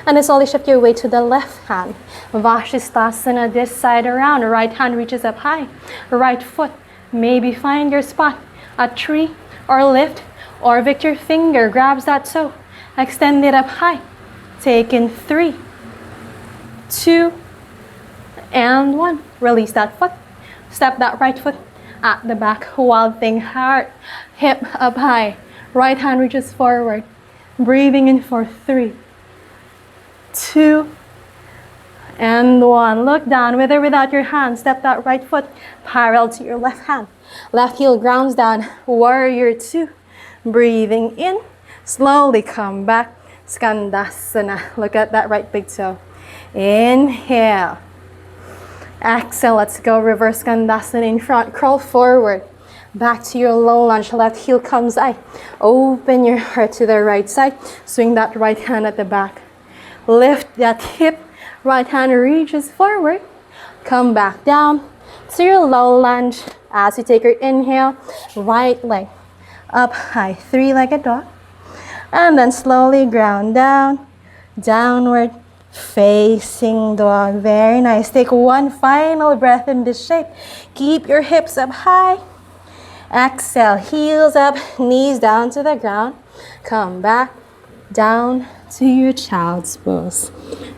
And then slowly shift your weight to the left hand. Vashisthasana, this side around. Right hand reaches up high. Right foot, maybe find your spot. A tree or lift or victory finger grabs that toe. Extend it up high. Take in 3, 2, and 1. Release that foot. Step that right foot at the back. Wild thing, heart, hip up high. Right hand reaches forward. Breathing in for 3, 2, and 1. Look down with or without your hand. Step that right foot parallel to your left hand. Left heel grounds down. Warrior 2. Breathing in. Slowly come back. Skandasana. Look at that right big toe. Inhale. Exhale. Let's go reverse Skandasana in front. Crawl forward. Back to your low lunge. Left heel comes high. Open your heart to the right side. Swing that right hand at the back. Lift that hip. Right hand reaches forward. Come back down to your low lunge. As you take your inhale, right leg up high, 3-legged dog. And then slowly ground down, downward facing dog. Very nice. Take one final breath in this shape. Keep your hips up high. Exhale, heels up, knees down to the ground. Come back down to your child's pose.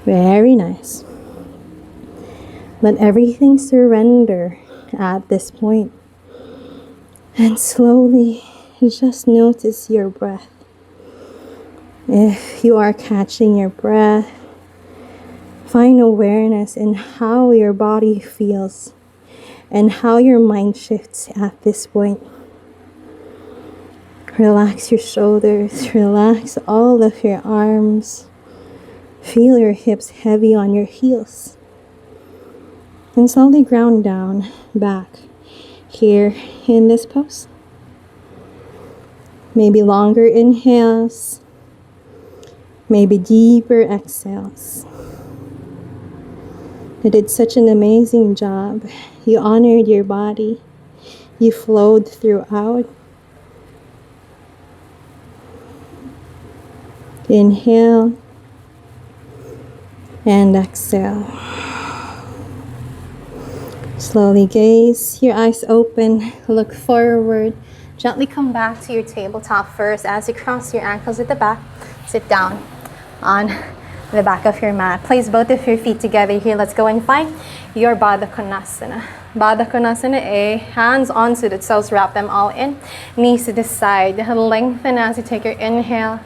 Very nice. Let everything surrender at this point. And slowly just notice your breath. If you are catching your breath, find awareness in how your body feels and how your mind shifts at this point. Relax your shoulders, relax all of your arms. Feel your hips heavy on your heels. And slowly ground down back here in this pose. Maybe longer inhales, maybe deeper exhales. You did such an amazing job. You honored your body. You flowed throughout. Inhale and exhale. Slowly gaze, your eyes open, look forward. Gently come back to your tabletop first. As you cross your ankles at the back, sit down on the back of your mat. Place both of your feet together here. Let's go and find your Baddha Konasana. Baddha Konasana A, hands onto the toes, wrap them all in. Knees to the side, lengthen as you take your inhale.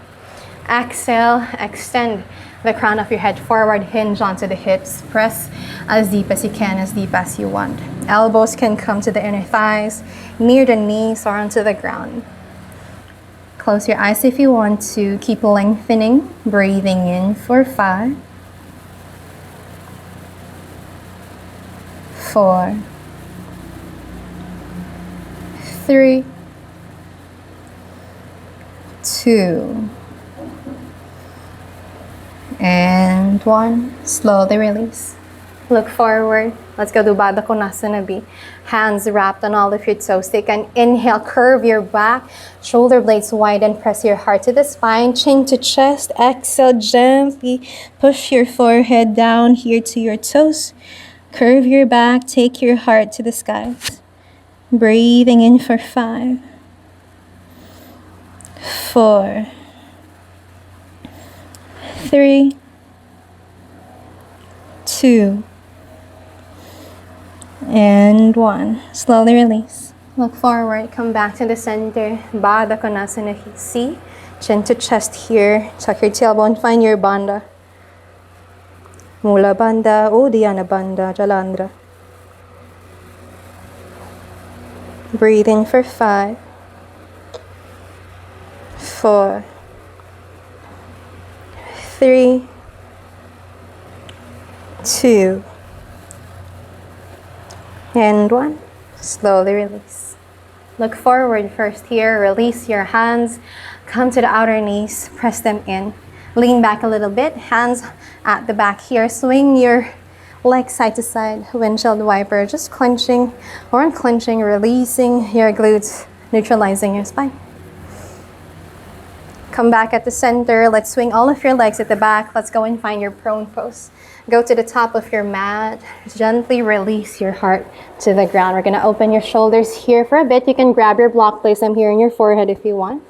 Exhale, extend the crown of your head forward, hinge onto the hips. Press as deep as you can, as deep as you want. Elbows can come to the inner thighs, near the knees or onto the ground. Close your eyes if you want to. Keep lengthening, breathing in for 5, 4, 3, 2, and 1. Slowly release. Look forward. Let's go to Baddha Konasana B. Hands wrapped on all of your toes. Take an inhale, curve your back, shoulder blades widen, press your heart to the spine, chin to chest. Exhale, gently push your forehead down here to your toes. Curve your back, take your heart to the skies. Breathing in for 5, 4, 3, 2, and 1. Slowly release. Look forward, come back to the center. Baddha Konasana C. Chin to chest here. Tuck your tailbone, find your bandha. Mula bandha, Uddiyana bandha, Jalandhara. Breathe in for 5, 4, 3, 2, and 1. Slowly release. Look forward first here. Release your hands. Come to the outer knees. Press them in. Lean back a little bit. Hands at the back here. Swing your legs side to side. Windshield wiper. Just clenching or unclenching. Releasing your glutes. Neutralizing your spine. Come back at the center. Let's swing all of your legs at the back. Let's go and find your prone pose. Go to the top of your mat. Gently release your heart to the ground. We're gonna open your shoulders here for a bit. You can grab your block, place them here in your forehead if you want.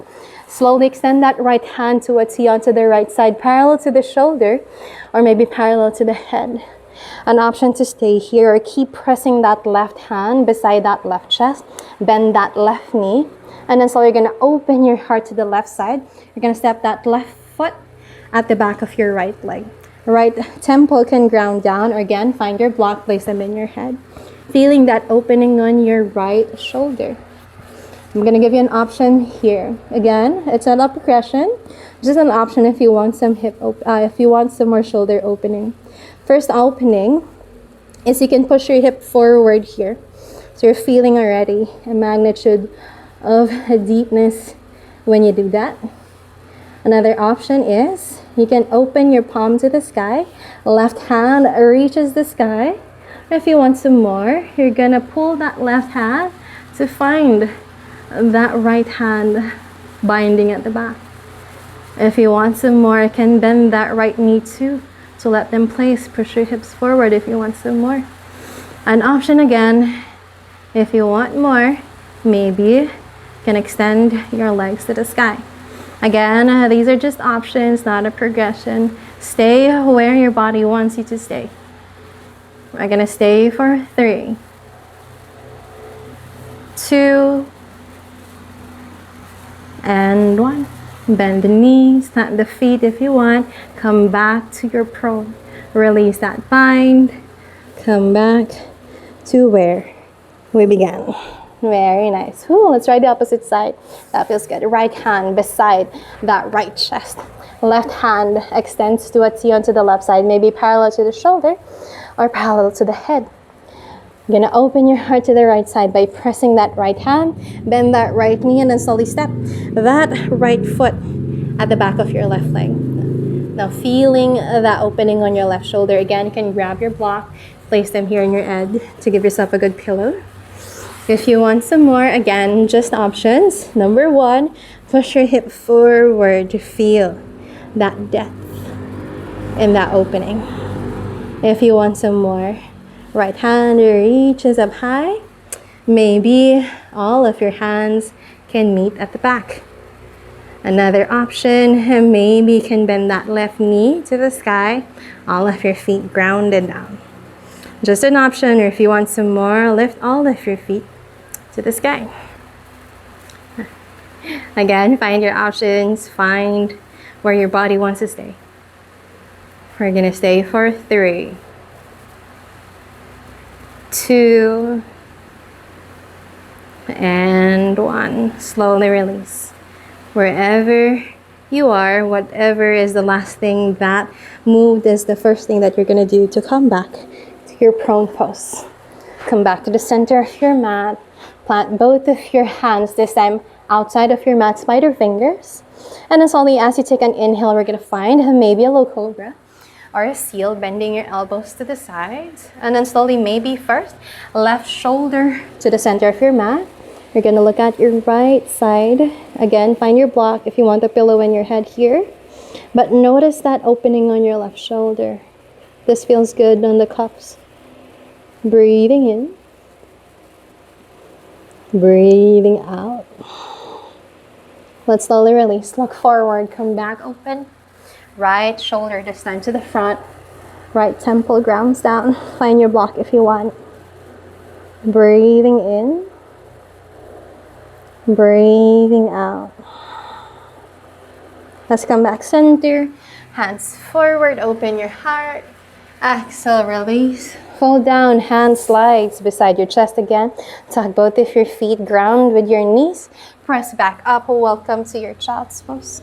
Slowly extend that right hand to a T onto the right side, parallel to the shoulder, or maybe parallel to the head. An option to stay here or keep pressing that left hand beside that left chest. Bend that left knee. And then slowly you're gonna open your heart to the left side. You're gonna step that left foot at the back of your right leg. Right temple can ground down, or again, find your block, place them in your head. Feeling that opening on your right shoulder. I'm gonna give you an option here. Again, it's not a progression. Just an option if you want some if you want some more shoulder opening. First opening is you can push your hip forward here. So you're feeling already a magnitude of a deepness when you do that. Another option is you can open your palm to the sky. Left hand reaches the sky. If you want some more, you're gonna pull that left hand to find that right hand binding at the back. If you want some more, you can bend that right knee too to let them place. Push your hips forward if you want some more. An option again, if you want more, maybe you can extend your legs to the sky. Again, these are just options, not a progression. Stay where your body wants you to stay. We're gonna stay for 3, 2, and 1. Bend the knees, tap the feet if you want. Come back to your prone. Release that bind. Come back to where we began. Very nice. Ooh, let's try the opposite side. That feels good. Right hand beside that right chest. Left hand extends to a T onto the left side, maybe parallel to the shoulder or parallel to the head. You're gonna open your heart to the right side by pressing that right hand, bend that right knee, and then slowly step that right foot at the back of your left leg. Now feeling that opening on your left shoulder. Again, you can grab your block, place them here on your head to give yourself a good pillow. If you want some more, again, just options. Number one, push your hip forward to feel that depth in that opening. If you want some more, right hand reaches up high. Maybe all of your hands can meet at the back. Another option, maybe you can bend that left knee to the sky. All of your feet grounded down. Just an option, or if you want some more, lift all of your feet to the sky. Again, find your options, find where your body wants to stay. We're gonna stay for 3, 2, and 1. Slowly release. Wherever you are, whatever is the last thing that moved is the first thing that you're gonna do to come back to your prone pose. Come back to the center of your mat. Plant both of your hands, this time outside of your mat, spider fingers. And then slowly, as you take an inhale, we're gonna find maybe a low cobra or a seal, bending your elbows to the sides. And then slowly, maybe first, left shoulder to the center of your mat. You're gonna look at your right side. Again, find your block if you want the pillow in your head here. But notice that opening on your left shoulder. This feels good on the cups. Breathing in. Breathing out. Let's slowly release. Look forward, come back open. Right shoulder this time to the front. Right temple grounds down. Find your block if you want. Breathing in. Breathing out. Let's come back center. Hands forward, open your heart. Exhale, release. Fold down, hands slides beside your chest again. Tuck both of your feet, ground with your knees. Press back up. Welcome to your child's pose.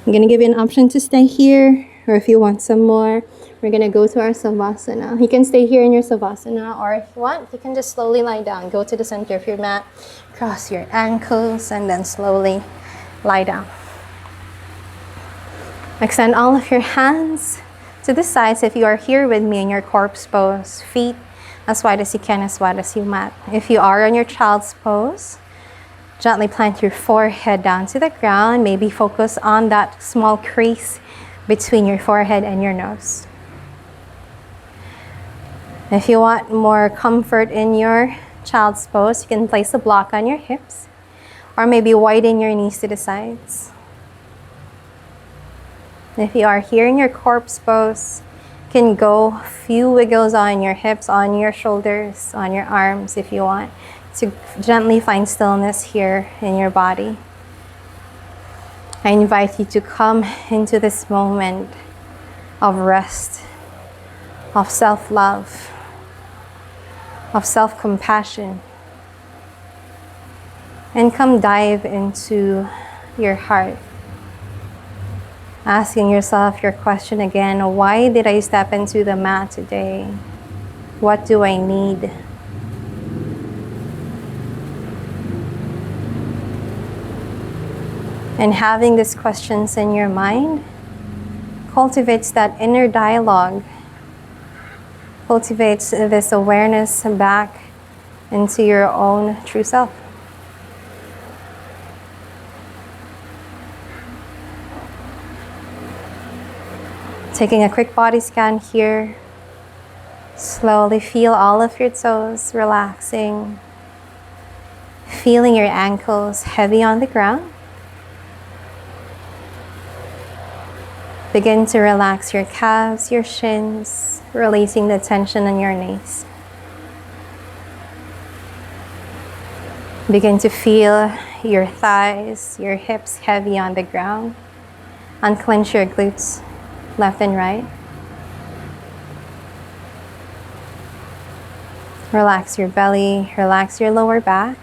I'm gonna give you an option to stay here, or if you want some more, we're gonna go to our Savasana. You can stay here in your Savasana, or if you want, you can just slowly lie down. Go to the center of your mat, cross your ankles, and then slowly lie down. Extend all of your hands to the sides if you are here with me in your corpse pose. Feet as wide as you can, as wide as you mat. If you are on your child's pose, gently plant your forehead down to the ground. Maybe focus on that small crease between your forehead and your nose. If you want more comfort in your child's pose, you can place a block on your hips, or maybe widen your knees to the sides. If you are here in your corpse pose, you can go a few wiggles on your hips, on your shoulders, on your arms if you want, to gently find stillness here in your body. I invite you to come into this moment of rest, of self-love, of self-compassion, and come dive into your heart. Asking yourself your question again, why did I step into the mat today? What do I need? And having these questions in your mind cultivates that inner dialogue, cultivates this awareness back into your own true self. Taking a quick body scan here. Slowly feel all of your toes relaxing. Feeling your ankles heavy on the ground. Begin to relax your calves, your shins, releasing the tension in your knees. Begin to feel your thighs, your hips heavy on the ground. Unclench your glutes, left and right. Relax your belly, relax your lower back.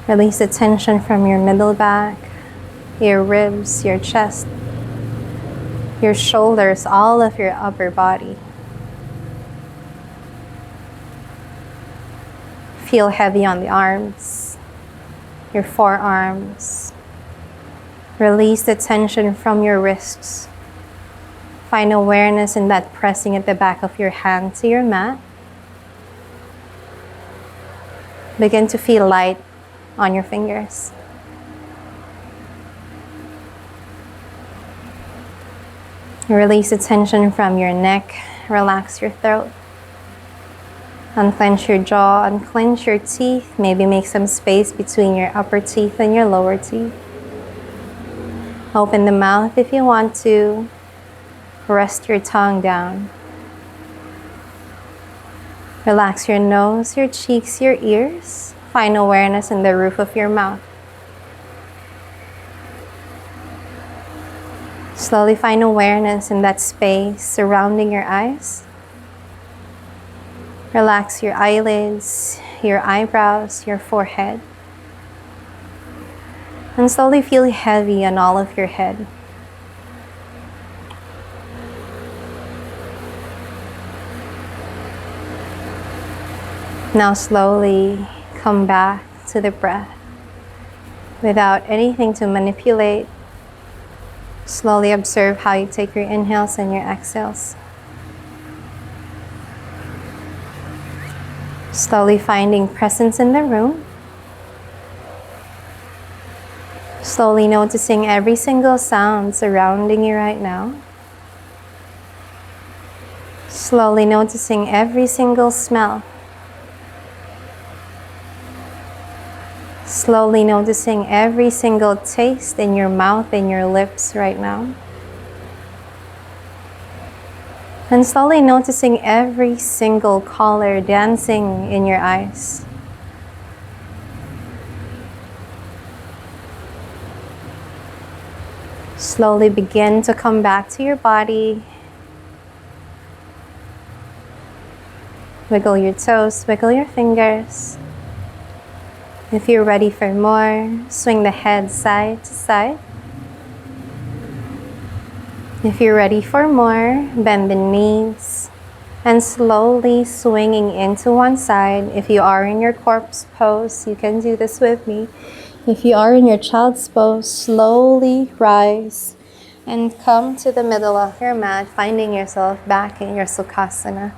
Release the tension from your middle back, your ribs, your chest, your shoulders, all of your upper body. Feel heavy on the arms, your forearms. Release the tension from your wrists. Find awareness in that pressing at the back of your hand to your mat. Begin to feel light on your fingers. Release the tension from your neck. Relax your throat. Unclench your jaw, unclench your teeth. Maybe make some space between your upper teeth and your lower teeth. Open the mouth if you want to. Rest your tongue down. Relax your nose, your cheeks, your ears. Find awareness in the roof of your mouth. Slowly find awareness in that space surrounding your eyes. Relax your eyelids, your eyebrows, your forehead. And slowly feel heavy on all of your head. Now slowly come back to the breath without anything to manipulate. Slowly observe how you take your inhales and your exhales. Slowly finding presence in the room. Slowly noticing every single sound surrounding you right now. Slowly noticing every single smell. Slowly noticing every single taste in your mouth and your lips right now. And slowly noticing every single color dancing in your eyes. Slowly begin to come back to your body. Wiggle your toes, wiggle your fingers. If you're ready for more, swing the head side to side. If you're ready for more, bend the knees and slowly swinging into one side. If you are in your corpse pose, you can do this with me. If you are in your child's pose, slowly rise and come to the middle of your mat, finding yourself back in your Sukhasana,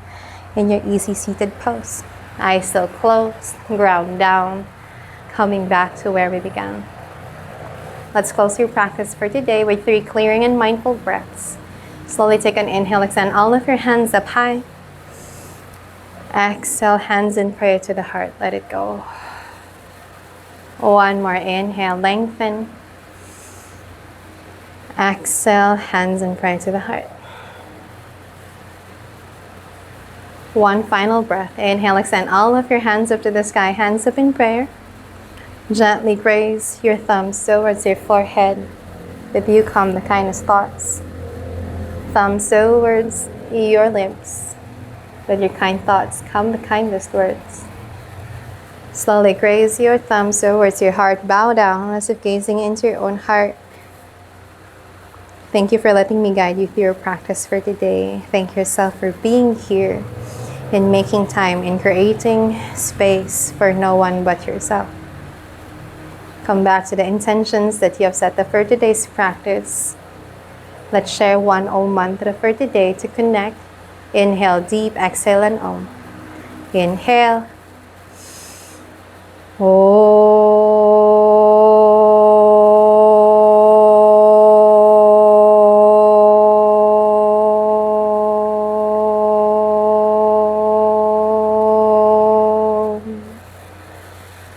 in your easy seated pose. Eyes still closed, ground down, coming back to where we began. Let's close your practice for today with 3 clearing and mindful breaths. Slowly take an inhale, extend all of your hands up high. Exhale, hands in prayer to the heart, let it go. One more inhale, lengthen. Exhale, hands in prayer to the heart. One final breath. Inhale, extend all of your hands up to the sky, hands up in prayer. Gently graze your thumbs towards your forehead. With you come the kindest thoughts. Thumbs towards your lips. With your kind thoughts come the kindest words. Slowly graze your thumbs towards your heart. Bow down as if gazing into your own heart. Thank you for letting me guide you through your practice for today. Thank yourself for being here and making time and creating space for no one but yourself. Come back to the intentions that you have set up for today's practice. Let's share one Om mantra for today to connect. Inhale deep, exhale and Om. Inhale.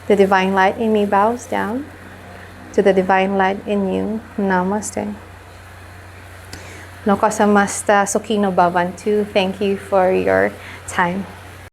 The divine light in me bows down. To the divine light in you, Namaste. Loka samasta sukhino bhavantu. Thank you for your time.